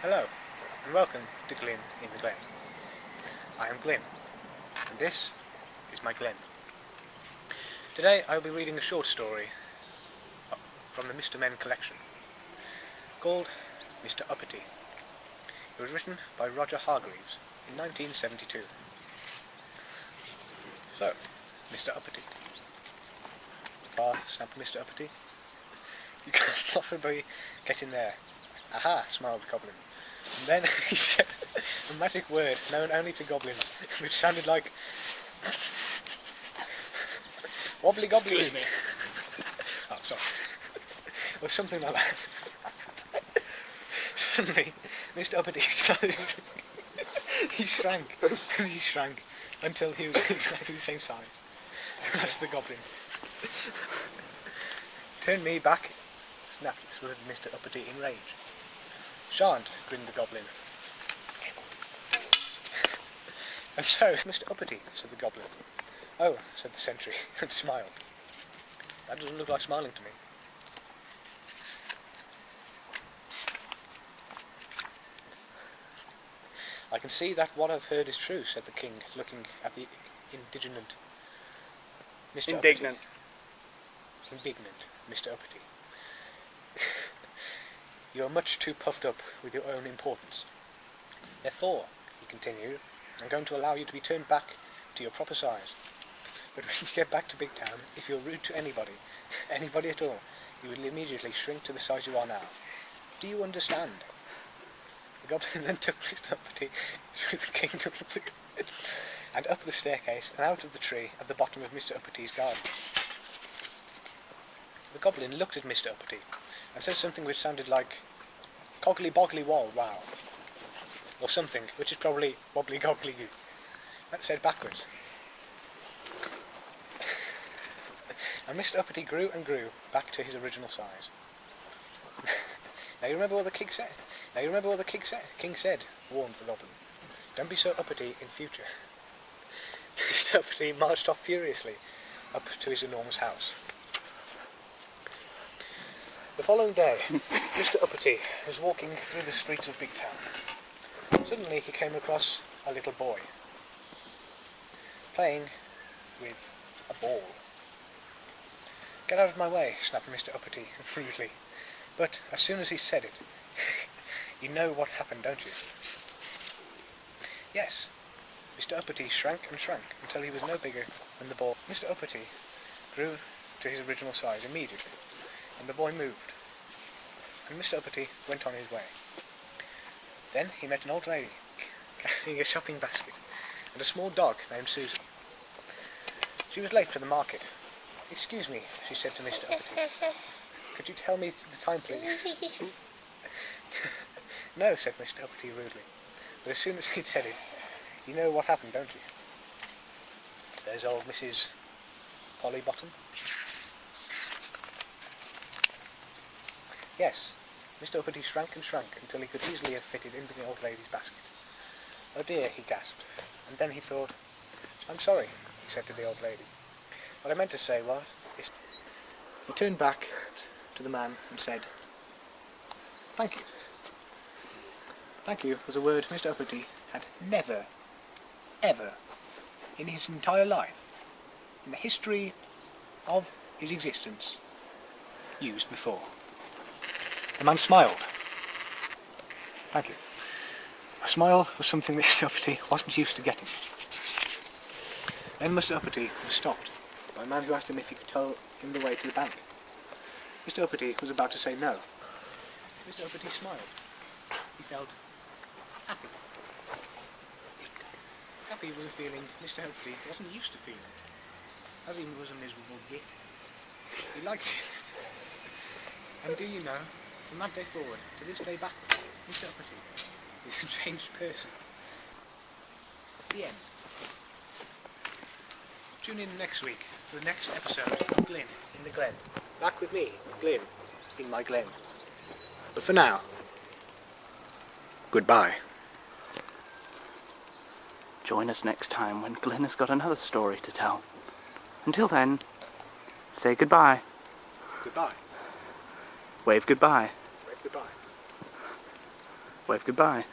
Hello, and welcome to Glyn in the Glen. I am Glyn, and this is my Glen. Today I will be reading a short story from the Mr. Men collection, called Mr. Uppity. It was written by Roger Hargreaves in 1972. So, Mr. Uppity. Snapped Mr. Uppity. You can't possibly get in there. Aha, smiled the goblin. And then he said a magic word known only to goblins, which sounded like wobbly gobbly. Excuse me. Oh, sorry. Or something like that. Suddenly, Mr. Uppity started. He shrank and he shrank until he was exactly the same size as the goblin. Turn me back, snapped Mr. Uppity in rage. Shan't, grinned the goblin. And so, Mr. Uppity, said the goblin. Oh, said the sentry, and smiled. That doesn't look like smiling to me. I can see that what I've heard is true, said the king, looking at the indignant Mr. Indignant. Uppity. Indignant Mr. Uppity. You are much too puffed up with your own importance. Therefore, he continued, I'm going to allow you to be turned back to your proper size. But when you get back to Big Town, if you're rude to anybody, anybody at all, you will immediately shrink to the size you are now. Do you understand? The goblin then took Mr. Uppity through the kingdom of the goblin, and up the staircase and out of the tree at the bottom of Mr. Uppity's garden. The goblin looked at Mr. Uppity and said something which sounded like coggly boggly wow, or something which is probably wobbly gobbly goo. That said backwards. And Mr. Uppity grew and grew back to his original size. Now you remember what the king said? King said, warned the goblin. Don't be so uppity in future. Mr. Uppity marched off furiously up to his enormous house. The following day, Mr. Uppity was walking through the streets of Big Town. Suddenly he came across a little boy playing with a ball. Get out of my way, snapped Mr. Uppity rudely. But as soon as he said it, you know what happened, don't you? Yes. Mr. Uppity shrank and shrank until he was no bigger than the ball. Mr. Uppity grew to his original size immediately, and the boy moved, and Mr. Uppity went on his way. Then he met an old lady carrying a shopping basket and a small dog named Susan. She was late for the market. Excuse me, she said to Mr. Uppity. Could you tell me the time, please? No, said Mr. Uppity rudely. But as soon as he'd said it, you know what happened, don't you? There's old Mrs. Polly Bottom. Yes, Mr. Uppity shrank and shrank until he could easily have fitted into the old lady's basket. Oh dear, he gasped, and then he thought, I'm sorry, he said to the old lady. What I meant to say was... He turned back to the man and said, Thank you. Thank you was a word Mr. Uppity had never, ever, in his entire life, in the history of his existence, used before. The man smiled. Thank you. A smile was something Mr. Uppity wasn't used to getting. Then Mr. Uppity was stopped by a man who asked him if he could tell him the way to the bank. Mr. Uppity was about to say no. Mr. Uppity smiled. He felt happy. Happy was a feeling Mr. Uppity wasn't used to feeling, as he was a miserable git. He liked it. And do you know, from that day forward, to this day backwards, Mr. Uppity is a changed person. The end. Tune in next week for the next episode of Glyn in the Glen. Back with me, Glyn, in my Glen. But for now, goodbye. Join us next time when Glen has got another story to tell. Until then, say goodbye. Goodbye. Wave goodbye. Wave goodbye. wave goodbye.